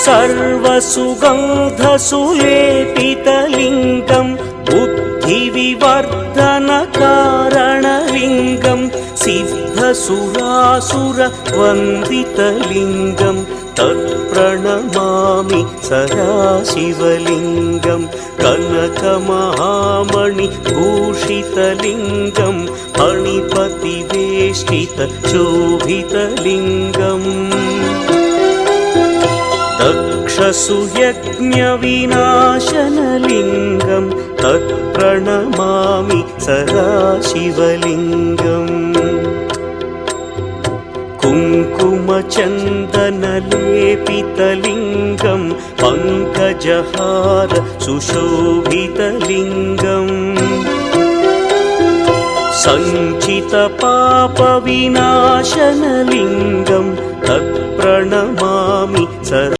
सर्वसुगन्धसुलेपितलिङ्गं बुद्धिविवर्धनकारणलिङ्गं सिद्धसुरासुरवन्दितलिङ्गं तत्प्रणमामि सदाशिवलिङ्गं कनकमहामणिभूषितलिङ्गं फणिपतिवेष्टितशोभितलिङ्गम् दक्षसुयज्ञविनाशनलिङ्गं तत्प्रणमामि सदाशिवलिङ्गम् कुङ्कुमचन्दनलेपितलिङ्गं पङ्कजहार सुशोभितलिङ्गम् सञ्चितपापविनाशनलिङ्गं तत्प्रणमामि